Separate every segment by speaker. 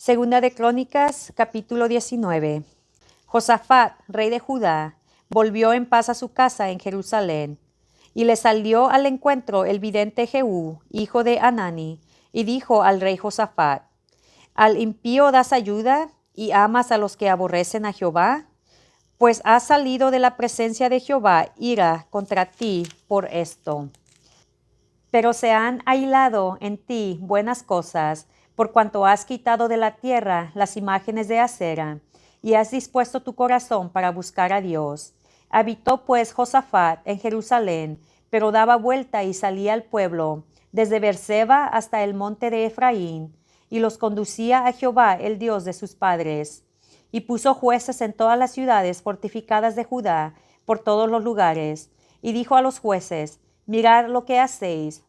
Speaker 1: Segunda de Crónicas, capítulo 19. Josafat, rey de Judá, volvió en paz a su casa en Jerusalén. Y le salió al encuentro el vidente Jehú, hijo de Hanani, y dijo al rey Josafat: ¿Al impío das ayuda y amas a los que aborrecen a Jehová? Pues ha salido de la presencia de Jehová ira contra ti por esto. Pero se han ahilado en ti buenas cosas, por cuanto has quitado de la tierra las imágenes de acera, y has dispuesto tu corazón para buscar a Dios. Habitó pues Josafat en Jerusalén, pero daba vuelta y salía al pueblo, desde Beerseba hasta el monte de Efraín, y los conducía a Jehová, el Dios de sus padres. Y puso jueces en todas las ciudades fortificadas de Judá, por todos los lugares, y dijo a los jueces: Mirad lo que hacéis,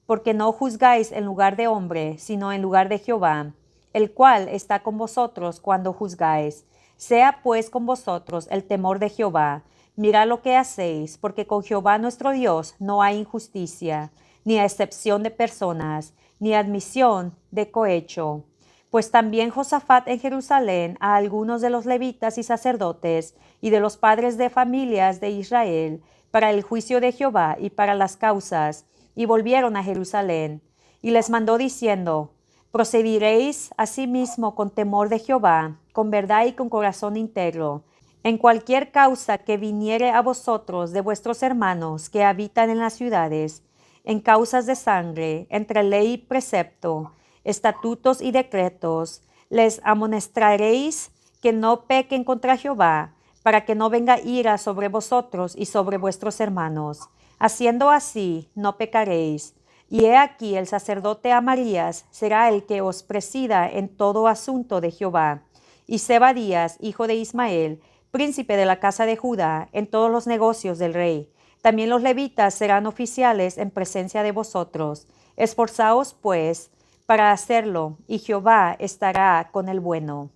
Speaker 1: porque no juzgáis en lugar de hombre, sino en lugar de Jehová, el cual está con vosotros cuando juzgáis. Sea pues con vosotros el temor de Jehová. Mirad lo que hacéis, porque con Jehová nuestro Dios no hay injusticia, ni excepción de personas, ni admisión de cohecho. Pues también Josafat en Jerusalén a algunos de los levitas y sacerdotes y de los padres de familias de Israel, para el juicio de Jehová y para las causas, y volvieron a Jerusalén. Y les mandó diciendo: Procediréis asimismo con temor de Jehová, con verdad y con corazón íntegro, en cualquier causa que viniere a vosotros de vuestros hermanos que habitan en las ciudades, en causas de sangre, entre ley y precepto, estatutos y decretos, les amonestaréis que no pequen contra Jehová, para que no venga ira sobre vosotros y sobre vuestros hermanos. Haciendo así, no pecaréis. Y he aquí el sacerdote Amarías será el que os presida en todo asunto de Jehová, y Zebadías, hijo de Ismael, príncipe de la casa de Judá, en todos los negocios del rey. También los levitas serán oficiales en presencia de vosotros. Esforzaos, pues, para hacerlo, y Jehová estará con el bueno.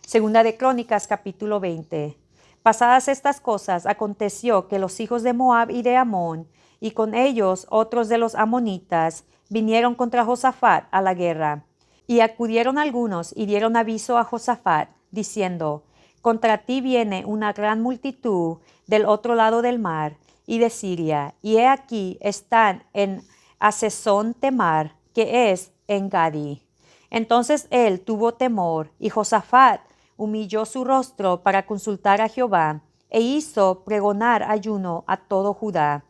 Speaker 1: Segunda de Crónicas, capítulo 20. Pasadas estas cosas, aconteció que los hijos de Moab y de Amón, y con ellos otros de los amonitas, vinieron contra Josafat a la guerra. Y acudieron algunos y dieron aviso a Josafat, diciendo: Contra ti viene una gran multitud del otro lado del mar y de Siria, y he aquí están en Hasezón Temar, que es en Gadi. Entonces él tuvo temor, y Josafat humilló su rostro para consultar a Jehová, e hizo pregonar ayuno a todo Judá.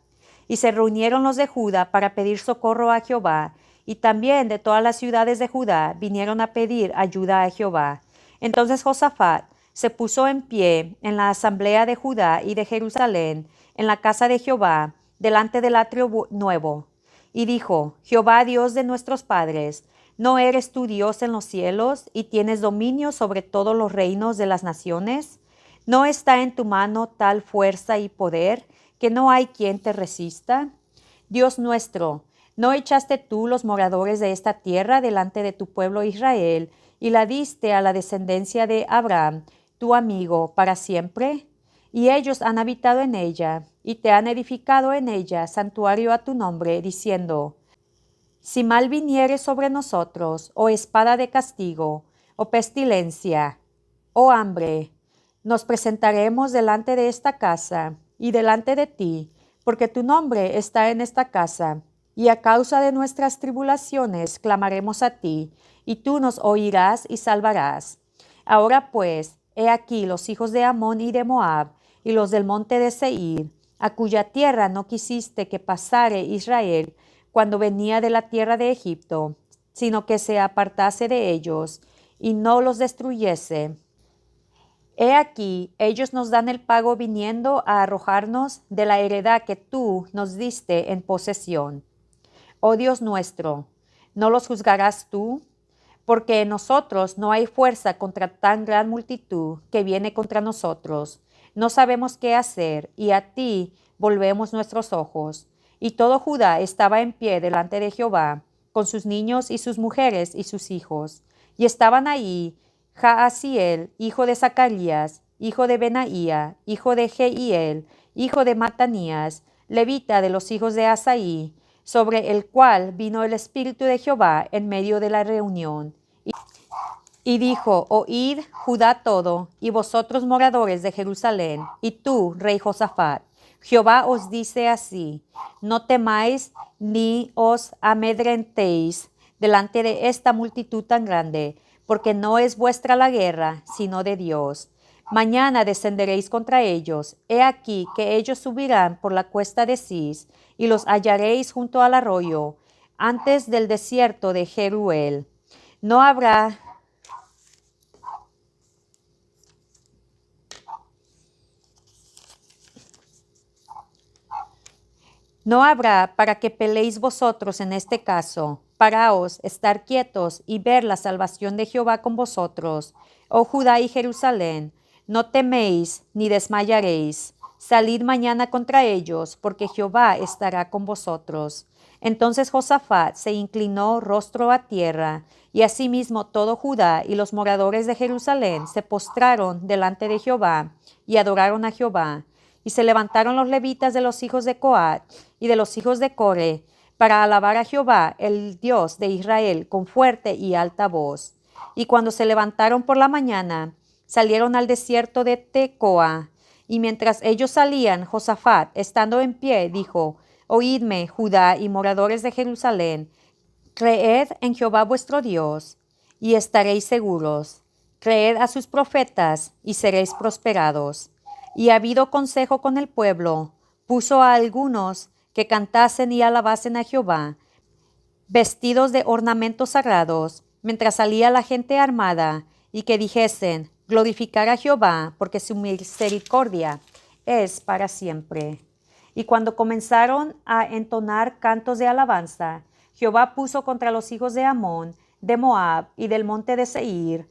Speaker 1: Y se reunieron los de Judá para pedir socorro a Jehová, y también de todas las ciudades de Judá vinieron a pedir ayuda a Jehová. Entonces Josafat se puso en pie en la asamblea de Judá y de Jerusalén, en la casa de Jehová, delante del atrio nuevo, y dijo: Jehová, Dios de nuestros padres, ¿no eres tú Dios en los cielos y tienes dominio sobre todos los reinos de las naciones? ¿No está en tu mano tal fuerza y poder que no hay quien te resista? Dios nuestro, ¿no echaste tú los moradores de esta tierra delante de tu pueblo Israel y la diste a la descendencia de Abraham, tu amigo, para siempre? Y ellos han habitado en ella, y te han edificado en ella santuario a tu nombre, diciendo: Si mal viniere sobre nosotros, o espada de castigo, o pestilencia, o hambre, nos presentaremos delante de esta casa y delante de ti, porque tu nombre está en esta casa, y a causa de nuestras tribulaciones clamaremos a ti, y tú nos oirás y salvarás. Ahora pues, he aquí los hijos de Amón y de Moab, y los del monte de Seir, a cuya tierra no quisiste que pasare Israel cuando venía de la tierra de Egipto, sino que se apartase de ellos, y no los destruyese. He aquí, ellos nos dan el pago viniendo a arrojarnos de la heredad que tú nos diste en posesión. Oh Dios nuestro, ¿no los juzgarás tú? Porque en nosotros no hay fuerza contra tan gran multitud que viene contra nosotros. No sabemos qué hacer, y a ti volvemos nuestros ojos. Y todo Judá estaba en pie delante de Jehová, con sus niños y sus mujeres y sus hijos. Y estaban ahí Jaasiel, hijo de Zacarías, hijo de Benaía, hijo de Jehiel, hijo de Matanías, levita de los hijos de Asaí, sobre el cual vino el Espíritu de Jehová en medio de la reunión. Y dijo, oíd Judá todo, y vosotros moradores de Jerusalén, y tú, rey Josafat, Jehová os dice así, no temáis ni os amedrentéis delante de esta multitud tan grande, porque no es vuestra la guerra, sino de Dios. Mañana descenderéis contra ellos. He aquí que ellos subirán por la cuesta de Cis, y los hallaréis junto al arroyo, antes del desierto de Jeruel. No habrá No habrá para que peleéis vosotros en este caso. Paraos, estar quietos y ver la salvación de Jehová con vosotros. Oh Judá y Jerusalén, no teméis ni desmayaréis. Salid mañana contra ellos, porque Jehová estará con vosotros. Entonces Josafat se inclinó rostro a tierra, y asimismo todo Judá y los moradores de Jerusalén se postraron delante de Jehová y adoraron a Jehová. Y se levantaron los levitas de los hijos de Coat y de los hijos de Core para alabar a Jehová, el Dios de Israel, con fuerte y alta voz. Y cuando se levantaron por la mañana, salieron al desierto de Tecoa. Y mientras ellos salían, Josafat, estando en pie, dijo, oídme, Judá y moradores de Jerusalén, creed en Jehová vuestro Dios, y estaréis seguros. Creed a sus profetas, y seréis prosperados. Y habido consejo con el pueblo, puso a algunos que cantasen y alabasen a Jehová, vestidos de ornamentos sagrados, mientras salía la gente armada, y que dijesen, glorificar a Jehová, porque su misericordia es para siempre. Y cuando comenzaron a entonar cantos de alabanza, Jehová puso contra los hijos de Amón, de Moab y del monte de Seir,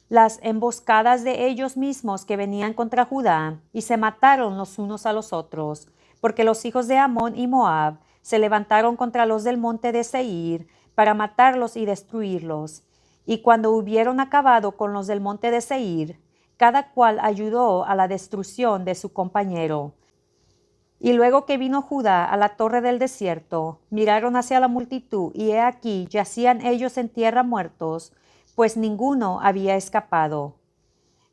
Speaker 1: las emboscadas de ellos mismos que venían contra Judá, y se mataron los unos a los otros, porque los hijos de Amón y Moab se levantaron contra los del monte de Seir, para matarlos y destruirlos. Y cuando hubieron acabado con los del monte de Seir, cada cual ayudó a la destrucción de su compañero. Y luego que vino Judá a la torre del desierto, miraron hacia la multitud, y he aquí yacían ellos en tierra muertos, pues ninguno había escapado.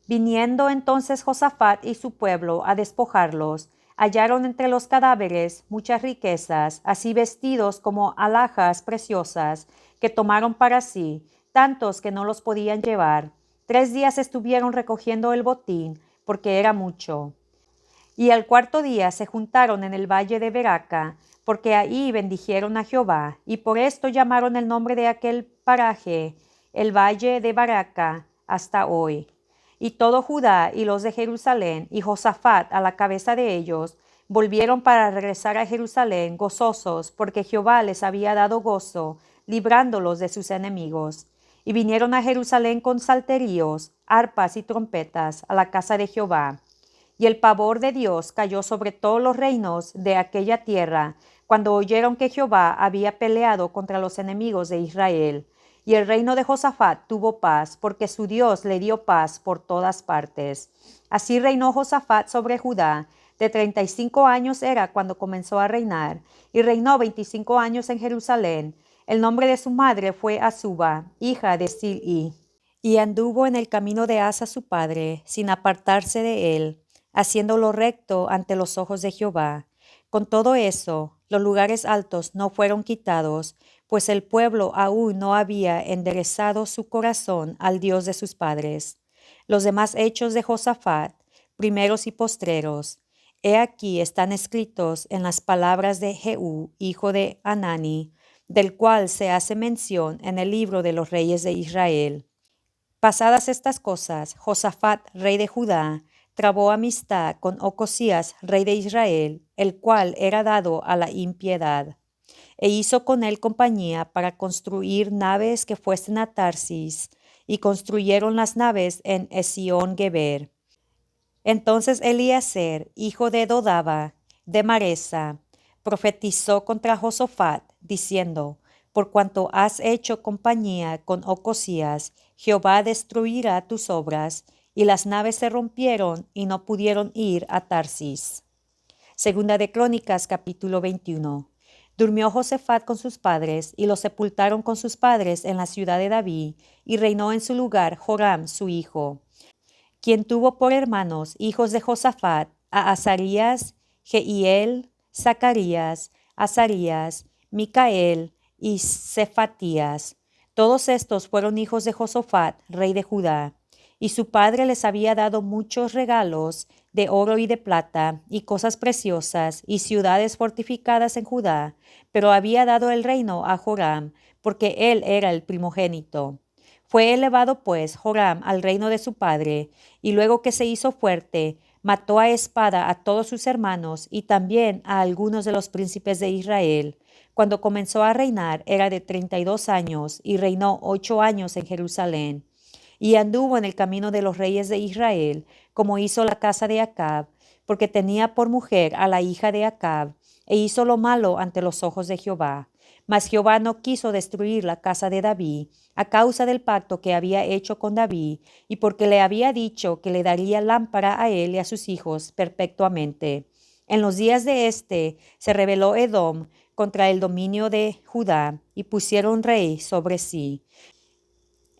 Speaker 1: Viniendo entonces Josafat y su pueblo a despojarlos, hallaron entre los cadáveres muchas riquezas, así vestidos como alhajas preciosas, que tomaron para sí, tantos que no los podían llevar. 3 días estuvieron recogiendo el botín, porque era mucho. Y al cuarto día se juntaron en el valle de Beraca, porque ahí bendijeron a Jehová, y por esto llamaron el nombre de aquel paraje, el valle de Beraca, hasta hoy. Y todo Judá y los de Jerusalén, y Josafat a la cabeza de ellos, volvieron para regresar a Jerusalén gozosos, porque Jehová les había dado gozo, librándolos de sus enemigos. Y vinieron a Jerusalén con salterios, arpas y trompetas a la casa de Jehová. Y el pavor de Dios cayó sobre todos los reinos de aquella tierra, cuando oyeron que Jehová había peleado contra los enemigos de Israel. Y el reino de Josafat tuvo paz, porque su Dios le dio paz por todas partes. Así reinó Josafat sobre Judá. De 35 años era cuando comenzó a reinar, y reinó 25 años en Jerusalén. El nombre de su madre fue Azuba, hija de Silhi. Y anduvo en el camino de Asa su padre, sin apartarse de él, haciendo lo recto ante los ojos de Jehová. Con todo eso, los lugares altos no fueron quitados, pues el pueblo aún no había enderezado su corazón al Dios de sus padres. Los demás hechos de Josafat, primeros y postreros, he aquí están escritos en las palabras de Jehú, hijo de Hanani, del cual se hace mención en el libro de los reyes de Israel. Pasadas estas cosas, Josafat, rey de Judá, trabó amistad con Ocosías, rey de Israel, el cual era dado a la impiedad, e hizo con él compañía para construir naves que fuesen a Tarsis, y construyeron las naves en Esión-Geber. Entonces Eliezer, hijo de Dodaba, de Maresa, profetizó contra Josafat, diciendo, por cuanto has hecho compañía con Ocosías, Jehová destruirá tus obras, y las naves se rompieron y no pudieron ir a Tarsis. Segunda de Crónicas, capítulo 21. Durmió Josafat con sus padres, y lo sepultaron con sus padres en la ciudad de David, y reinó en su lugar Joram su hijo, quien tuvo por hermanos hijos de Josafat a Azarías, Jehiel, Zacarías, Azarías, Micael y Cefatías. Todos estos fueron hijos de Josafat, rey de Judá, y su padre les había dado muchos regalos de oro y de plata, y cosas preciosas, y ciudades fortificadas en Judá, pero había dado el reino a Joram, porque él era el primogénito. Fue elevado pues Joram al reino de su padre, y luego que se hizo fuerte, mató a espada a todos sus hermanos y también a algunos de los príncipes de Israel. Cuando comenzó a reinar era de 32 años, y reinó 8 años en Jerusalén. Y anduvo en el camino de los reyes de Israel, como hizo la casa de Acab, porque tenía por mujer a la hija de Acab, e hizo lo malo ante los ojos de Jehová. Mas Jehová no quiso destruir la casa de David, a causa del pacto que había hecho con David, y porque le había dicho que le daría lámpara a él y a sus hijos perpetuamente. En los días de se rebeló Edom contra el dominio de Judá, y pusieron rey sobre sí.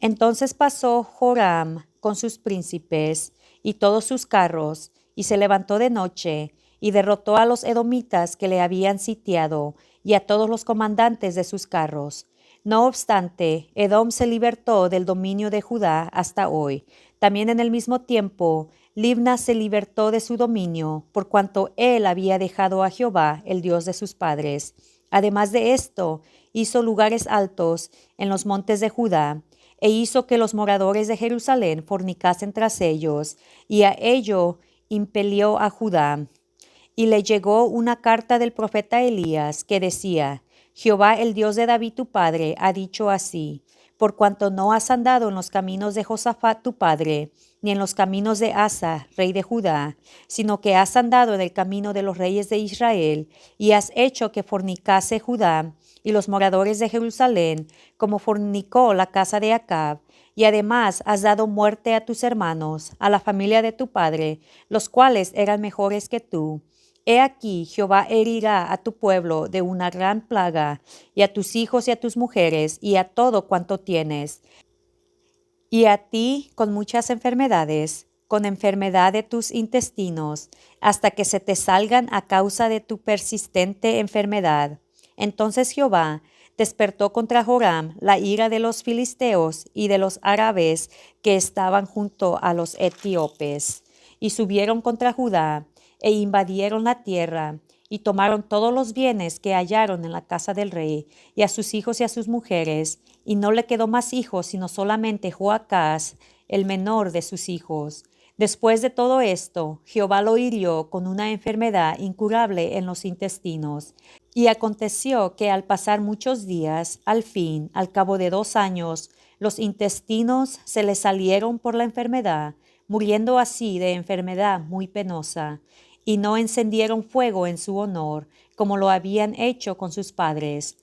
Speaker 1: Entonces pasó Joram con sus príncipes y todos sus carros, y se levantó de noche, y derrotó a los edomitas que le habían sitiado, y a todos los comandantes de sus carros. No obstante, Edom se libertó del dominio de Judá hasta hoy. También en el mismo tiempo, Libna se libertó de su dominio, por cuanto él había dejado a Jehová, el Dios de sus padres. Además de esto, hizo lugares altos en los montes de Judá, e hizo que los moradores de Jerusalén fornicasen tras ellos, y a ello impelió a Judá. Y le llegó una carta del profeta Elías que decía: Jehová, el Dios de David tu padre, ha dicho así: por cuanto no has andado en los caminos de Josafat tu padre, ni en los caminos de Asa, rey de Judá, sino que has andado en el camino de los reyes de Israel, y has hecho que fornicase Judá y los moradores de Jerusalén, como fornicó la casa de Acab, y además has dado muerte a tus hermanos, a la familia de tu padre, los cuales eran mejores que tú. He aquí, Jehová herirá a tu pueblo de una gran plaga, y a tus hijos y a tus mujeres, y a todo cuanto tienes, y a ti con muchas enfermedades, con enfermedad de tus intestinos, hasta que se te salgan a causa de tu persistente enfermedad. Entonces Jehová despertó contra Joram la ira de los filisteos y de los árabes que estaban junto a los etíopes, y subieron contra Judá, e invadieron la tierra, y tomaron todos los bienes que hallaron en la casa del rey, y a sus hijos y a sus mujeres, y no le quedó más hijos, sino solamente Joacás, el menor de sus hijos. Después de todo esto, Jehová lo hirió con una enfermedad incurable en los intestinos. Y aconteció que al pasar muchos días, al fin, al cabo de 2 años, los intestinos se le salieron por la enfermedad, muriendo así de enfermedad muy penosa. Y no encendieron fuego en su honor, como lo habían hecho con sus padres.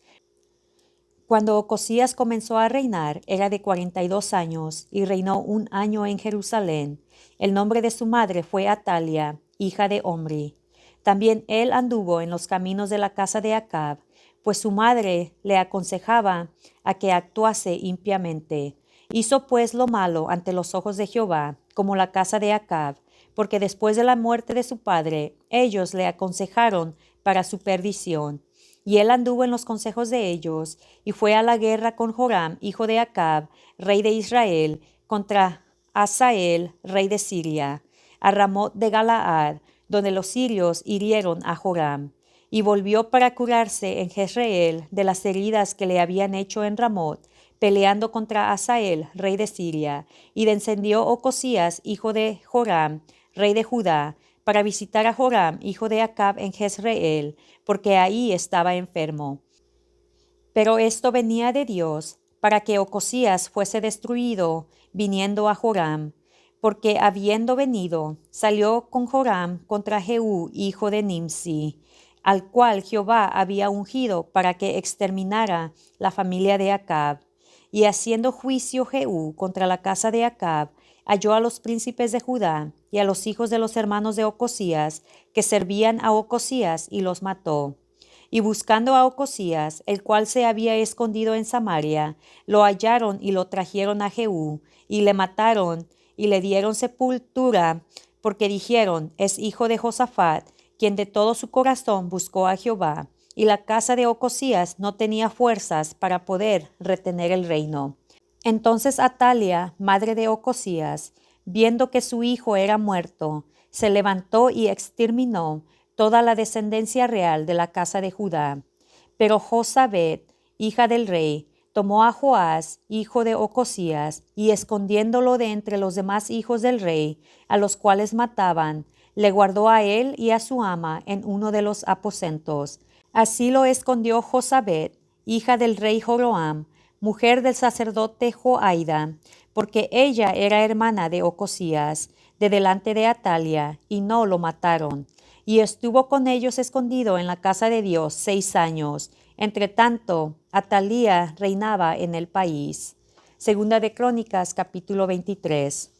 Speaker 1: Cuando Ocosías comenzó a reinar, era de 42 años, y reinó 1 año en Jerusalén. El nombre de su madre fue Atalia, hija de Omri. También él anduvo en los caminos de la casa de Acab, pues su madre le aconsejaba a que actuase impiamente. Hizo pues lo malo ante los ojos de Jehová, como la casa de Acab, porque después de la muerte de su padre, ellos le aconsejaron para su perdición. Y él anduvo en los consejos de ellos, y fue a la guerra con Joram, hijo de Acab, rey de Israel, contra Hazael, rey de Siria, a Ramot de Galaad, donde los sirios hirieron a Joram. Y volvió para curarse en Jezreel de las heridas que le habían hecho en Ramot, peleando contra Hazael, rey de Siria, y descendió Ocosías, hijo de Joram, rey de Judá, para visitar a Joram, hijo de Acab, en Jezreel, porque ahí estaba enfermo. Pero esto venía de Dios, para que Ocosías fuese destruido, viniendo a Joram, porque habiendo venido, salió con Joram contra Jehú, hijo de Nimsi, al cual Jehová había ungido para que exterminara la familia de Acab. Y haciendo juicio Jehú contra la casa de Acab, halló a los príncipes de Judá y a los hijos de los hermanos de Ocosías, que servían a Ocosías, y los mató. Y buscando a Ocosías, el cual se había escondido en Samaria, lo hallaron y lo trajeron a Jehú, y le mataron, y le dieron sepultura, porque dijeron, es hijo de Josafat, quien de todo su corazón buscó a Jehová. Y la casa de Ocosías no tenía fuerzas para poder retener el reino. Entonces Atalia, madre de Ocosías, viendo que su hijo era muerto, se levantó y exterminó toda la descendencia real de la casa de Judá. Pero Josabet, hija del rey, tomó a Joás, hijo de Ocosías, y escondiéndolo de entre los demás hijos del rey, a los cuales mataban, le guardó a él y a su ama en uno de los aposentos. Así lo escondió Josabet, hija del rey Joroam, mujer del sacerdote Joaida, porque ella era hermana de Ocosías, de delante de Atalia, y no lo mataron. Y estuvo con ellos escondido en la casa de Dios 6 años. Entre tanto, Atalía reinaba en el país. Segunda de Crónicas, capítulo 23.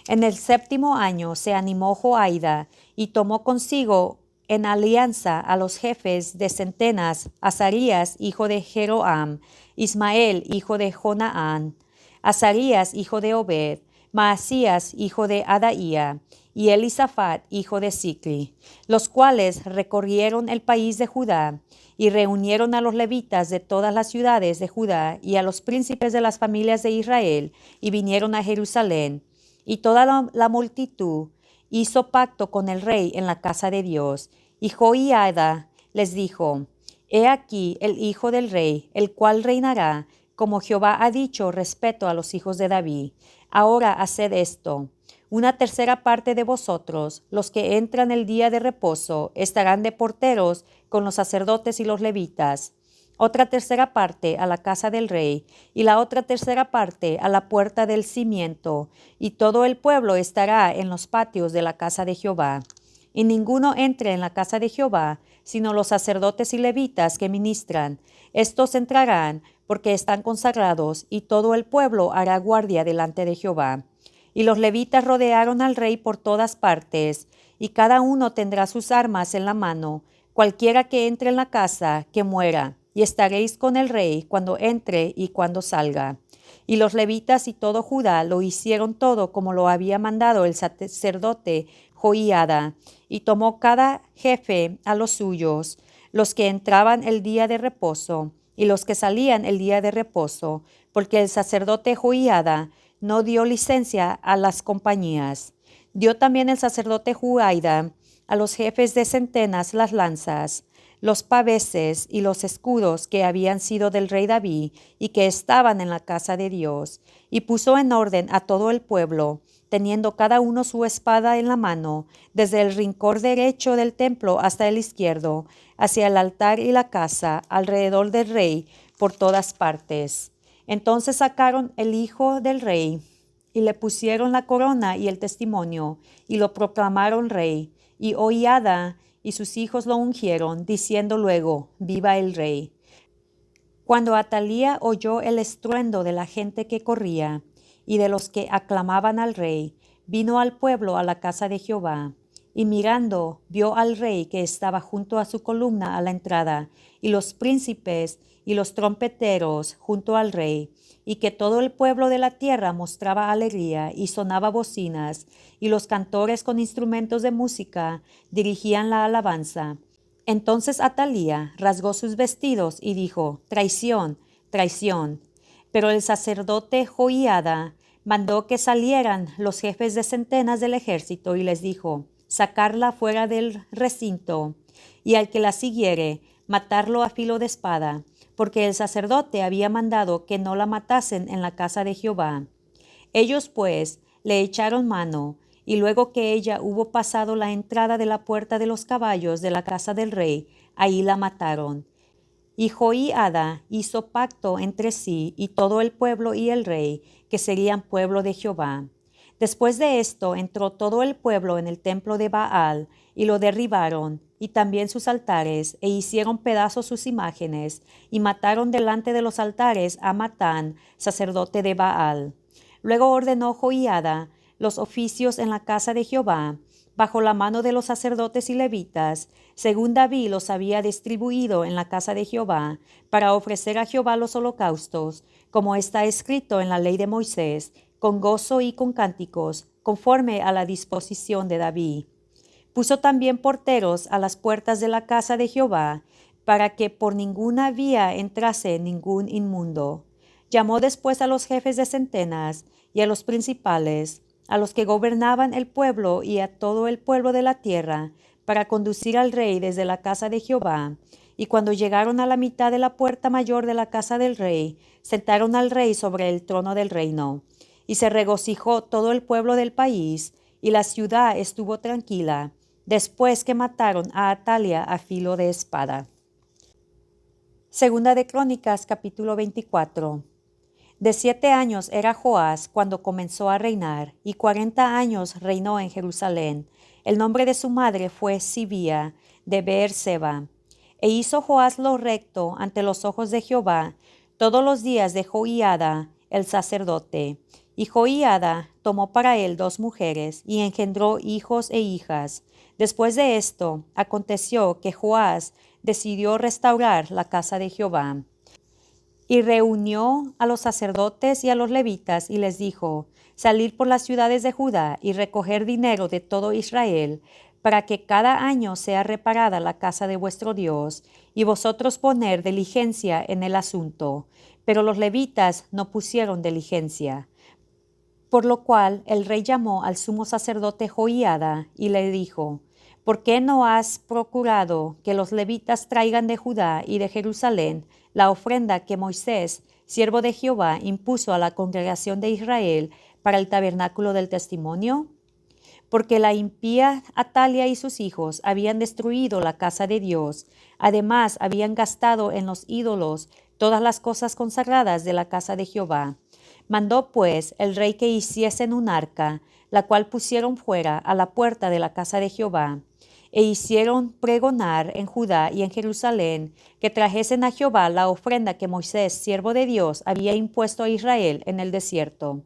Speaker 1: En el 7º año se animó Joaida y tomó consigo en alianza a los jefes de centenas, Azarías, hijo de Jeroam, Ismael, hijo de Jonaán, Azarías, hijo de Obed, Maasías, hijo de Adaía, y Elisafat, hijo de Sicri, los cuales recorrieron el país de Judá y reunieron a los levitas de todas las ciudades de Judá y a los príncipes de las familias de Israel, y vinieron a Jerusalén. Y toda la multitud hizo pacto con el rey en la casa de Dios. Y Joiada les dijo, he aquí el hijo del rey, el cual reinará, como Jehová ha dicho respecto a los hijos de David. Ahora haced esto. Una tercera parte de vosotros, los que entran el día de reposo, estarán de porteros con los sacerdotes y los levitas. Otra tercera parte a la casa del rey, y la otra tercera parte a la puerta del cimiento, y todo el pueblo estará en los patios de la casa de Jehová. Y ninguno entre en la casa de Jehová, sino los sacerdotes y levitas que ministran. Estos entrarán, porque están consagrados, y todo el pueblo hará guardia delante de Jehová. Y los levitas rodearon al rey por todas partes, y cada uno tendrá sus armas en la mano. Cualquiera que entre en la casa, que muera, y estaréis con el rey cuando entre y cuando salga. Y los levitas y todo Judá lo hicieron todo como lo había mandado el sacerdote Joiada, y tomó cada jefe a los suyos, los que entraban el día de reposo, y los que salían el día de reposo, porque el sacerdote Joiada no dio licencia a las compañías. Dio también el sacerdote Joiada a los jefes de centenas las lanzas, los paveses y los escudos que habían sido del rey David y que estaban en la casa de Dios, y puso en orden a todo el pueblo, teniendo cada uno su espada en la mano, desde el rincón derecho del templo hasta el izquierdo, hacia el altar y la casa, alrededor del rey, por todas partes. Entonces sacaron el hijo del rey, y le pusieron la corona y el testimonio, y lo proclamaron rey, y Joiada y sus hijos lo ungieron, diciendo luego, viva el rey. Cuando Atalía oyó el estruendo de la gente que corría, y de los que aclamaban al rey, vino al pueblo a la casa de Jehová, y mirando vio al rey que estaba junto a su columna a la entrada, y los príncipes y los trompeteros junto al rey, y que todo el pueblo de la tierra mostraba alegría y sonaba bocinas, y los cantores con instrumentos de música dirigían la alabanza. Entonces Atalía rasgó sus vestidos y dijo, traición, traición. Pero el sacerdote Joiada mandó que salieran los jefes de centenas del ejército y les dijo, sacarla fuera del recinto, y al que la siguiere, matarlo a filo de espada, porque el sacerdote había mandado que no la matasen en la casa de Jehová. Ellos pues le echaron mano, y luego que ella hubo pasado la entrada de la puerta de los caballos de la casa del rey, ahí la mataron. Y Joiada hizo pacto entre sí y todo el pueblo y el rey, que serían pueblo de Jehová. Después de esto entró todo el pueblo en el templo de Baal, y lo derribaron, y también sus altares, e hicieron pedazos sus imágenes, y mataron delante de los altares a Matán, sacerdote de Baal. Luego ordenó Joiada los oficios en la casa de Jehová, bajo la mano de los sacerdotes y levitas, según David los había distribuido en la casa de Jehová, para ofrecer a Jehová los holocaustos, como está escrito en la ley de Moisés, con gozo y con cánticos, conforme a la disposición de David. Puso también porteros a las puertas de la casa de Jehová, para que por ninguna vía entrase ningún inmundo. Llamó después a los jefes de centenas y a los principales, a los que gobernaban el pueblo y a todo el pueblo de la tierra, para conducir al rey desde la casa de Jehová. Y cuando llegaron a la mitad de la puerta mayor de la casa del rey, sentaron al rey sobre el trono del reino. Y se regocijó todo el pueblo del país, y la ciudad estuvo tranquila, después que mataron a Atalia a filo de espada. Segunda de Crónicas, capítulo 24. De 7 años era Joás cuando comenzó a reinar, y 40 años reinó en Jerusalén. El nombre de su madre fue Sibía, de Beer-seba. E hizo Joás lo recto ante los ojos de Jehová todos los días de Joiada, el sacerdote. Y Joiada tomó para él 2 mujeres, y engendró hijos e hijas. Después de esto, aconteció que Joás decidió restaurar la casa de Jehová. Y reunió a los sacerdotes y a los levitas y les dijo: Salid por las ciudades de Judá y recoger dinero de todo Israel, para que cada año sea reparada la casa de vuestro Dios, y vosotros poner diligencia en el asunto. Pero los levitas no pusieron diligencia. Por lo cual el rey llamó al sumo sacerdote Joiada y le dijo: ¿Por qué no has procurado que los levitas traigan de Judá y de Jerusalén la ofrenda que Moisés, siervo de Jehová, impuso a la congregación de Israel para el tabernáculo del testimonio? Porque la impía Atalia y sus hijos habían destruido la casa de Dios. Además, habían gastado en los ídolos todas las cosas consagradas de la casa de Jehová. Mandó pues el rey que hiciesen un arca, la cual pusieron fuera a la puerta de la casa de Jehová. E hicieron pregonar en Judá y en Jerusalén que trajesen a Jehová la ofrenda que Moisés, siervo de Dios, había impuesto a Israel en el desierto.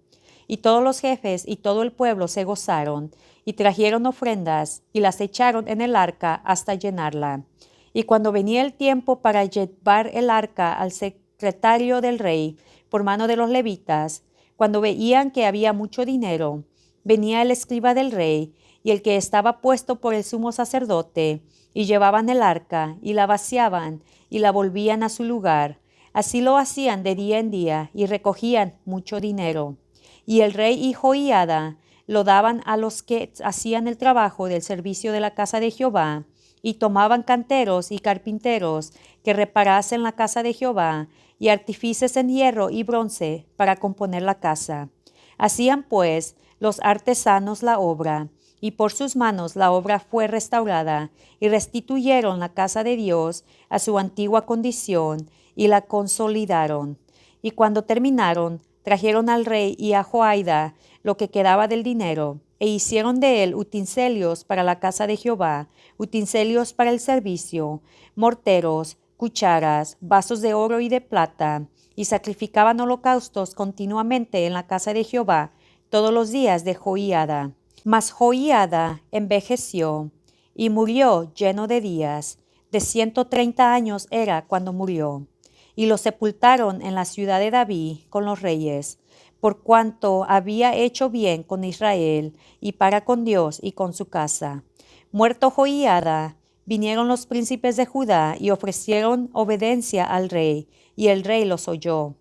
Speaker 1: Y todos los jefes y todo el pueblo se gozaron, y trajeron ofrendas, y las echaron en el arca hasta llenarla. Y cuando venía el tiempo para llevar el arca al secretario del rey, por mano de los levitas, cuando veían que había mucho dinero, venía el escriba del rey, y el que estaba puesto por el sumo sacerdote, y llevaban el arca, y la vaciaban, y la volvían a su lugar. Así lo hacían de día en día, y recogían mucho dinero. Y el rey y Joiada lo daban a los que hacían el trabajo del servicio de la casa de Jehová, y tomaban canteros y carpinteros que reparasen la casa de Jehová, y artífices en hierro y bronce para componer la casa. Hacían pues los artesanos la obra, y por sus manos la obra fue restaurada, y restituyeron la casa de Dios a su antigua condición, y la consolidaron. Y cuando terminaron, trajeron al rey y a Joiada lo que quedaba del dinero, e hicieron de él utensilios para la casa de Jehová, utensilios para el servicio, morteros, cucharas, vasos de oro y de plata, y sacrificaban holocaustos continuamente en la casa de Jehová todos los días de Joiada. Mas Joiada envejeció y murió lleno de días. De 130 años era cuando murió. Y lo sepultaron en la ciudad de David con los reyes, por cuanto había hecho bien con Israel y para con Dios y con su casa. Muerto Joiada, vinieron los príncipes de Judá y ofrecieron obediencia al rey, y el rey los oyó.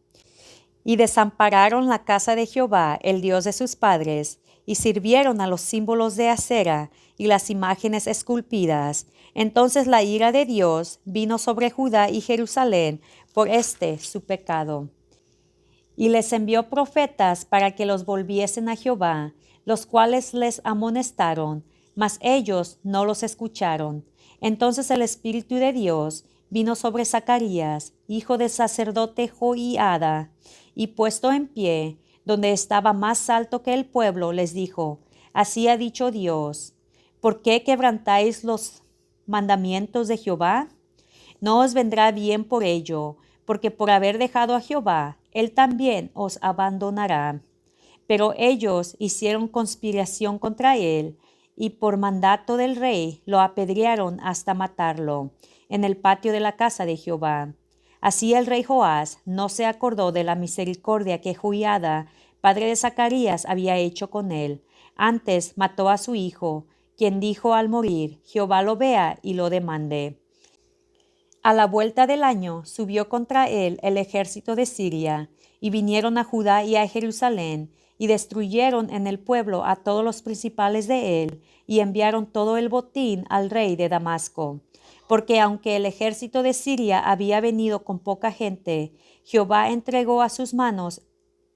Speaker 1: Y desampararon la casa de Jehová, el Dios de sus padres, y sirvieron a los símbolos de acera y las imágenes esculpidas. Entonces la ira de Dios vino sobre Judá y Jerusalén por su pecado. Y les envió profetas para que los volviesen a Jehová, los cuales les amonestaron, mas ellos no los escucharon. Entonces el Espíritu de Dios vino sobre Zacarías, hijo del sacerdote Joiada, y puesto en pie, donde estaba más alto que el pueblo, les dijo: Así ha dicho Dios, ¿por qué quebrantáis los mandamientos de Jehová? No os vendrá bien por ello, porque por haber dejado a Jehová, él también os abandonará. Pero ellos hicieron conspiración contra él, y por mandato del rey lo apedrearon hasta matarlo en el patio de la casa de Jehová. Así el rey Joás no se acordó de la misericordia que Joiada, padre de Zacarías, había hecho con él. Antes mató a su hijo, quien dijo al morir: Jehová lo vea y lo demande. A la vuelta del año subió contra él el ejército de Siria, y vinieron a Judá y a Jerusalén, y destruyeron en el pueblo a todos los principales de él, y enviaron todo el botín al rey de Damasco. Porque aunque el ejército de Siria había venido con poca gente, Jehová entregó a sus manos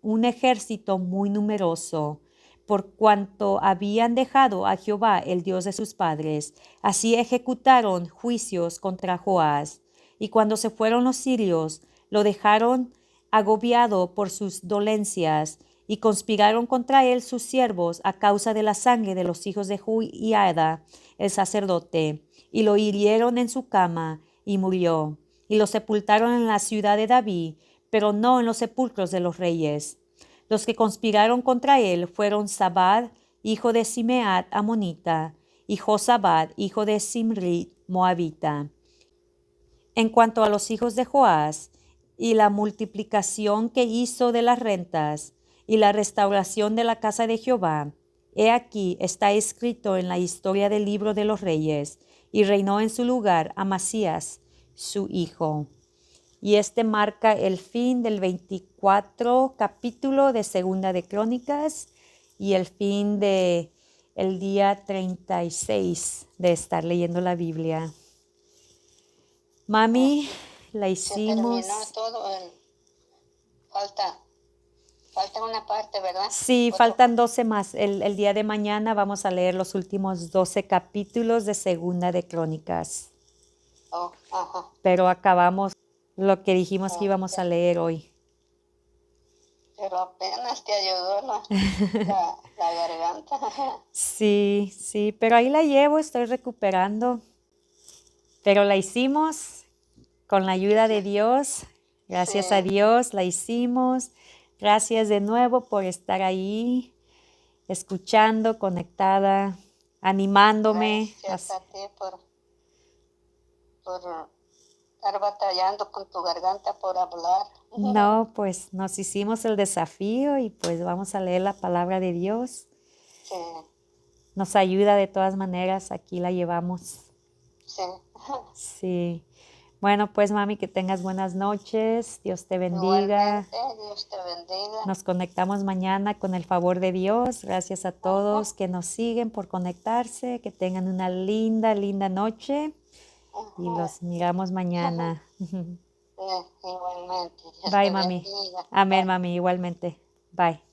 Speaker 1: un ejército muy numeroso, por cuanto habían dejado a Jehová, el Dios de sus padres. Así ejecutaron juicios contra Joás. Y cuando se fueron los sirios, lo dejaron agobiado por sus dolencias, y conspiraron contra él sus siervos a causa de la sangre de los hijos de Joiada, el sacerdote, y lo hirieron en su cama, y murió. Y lo sepultaron en la ciudad de David, pero no en los sepulcros de los reyes. Los que conspiraron contra él fueron Zabad, hijo de Simeat, amonita, y Josabad, hijo de Simrit, moabita. En cuanto a los hijos de Joás, y la multiplicación que hizo de las rentas, y la restauración de la casa de Jehová, he aquí está escrito en la historia del libro de los reyes, y reinó en su lugar Amasías, su hijo. Y este marca el fin del 24 capítulo de Segunda de Crónicas y el fin de el día 36 de estar leyendo la Biblia. Mami, la hicimos.
Speaker 2: Se terminó todo. Falta una parte, ¿verdad?
Speaker 1: Sí, faltan 12 más. El día de mañana vamos a leer los últimos 12 capítulos de Segunda de Crónicas.
Speaker 2: Ajá.
Speaker 1: Pero acabamos lo que dijimos que íbamos a leer hoy.
Speaker 2: Pero apenas te ayudó la garganta.
Speaker 1: Sí, pero ahí la llevo, estoy recuperando. Pero la hicimos con la ayuda de Dios. Gracias a Dios la hicimos. Gracias de nuevo por estar ahí, escuchando, conectada, animándome.
Speaker 2: Gracias a ti por estar batallando con tu garganta por hablar.
Speaker 1: No, pues nos hicimos el desafío y pues vamos a leer la palabra de Dios.
Speaker 2: Sí.
Speaker 1: Nos ayuda de todas maneras, aquí la llevamos.
Speaker 2: Sí.
Speaker 1: Sí. Bueno, pues mami, que tengas buenas noches. Dios te bendiga.
Speaker 2: Igualmente, Dios te bendiga.
Speaker 1: Nos conectamos mañana con el favor de Dios. Gracias a todos que nos siguen por conectarse. Que tengan una linda, linda noche. Y los miramos mañana.
Speaker 2: Igualmente. Dios
Speaker 1: Bye,
Speaker 2: te
Speaker 1: mami.
Speaker 2: bendiga.
Speaker 1: Amén, mami, igualmente. Bye.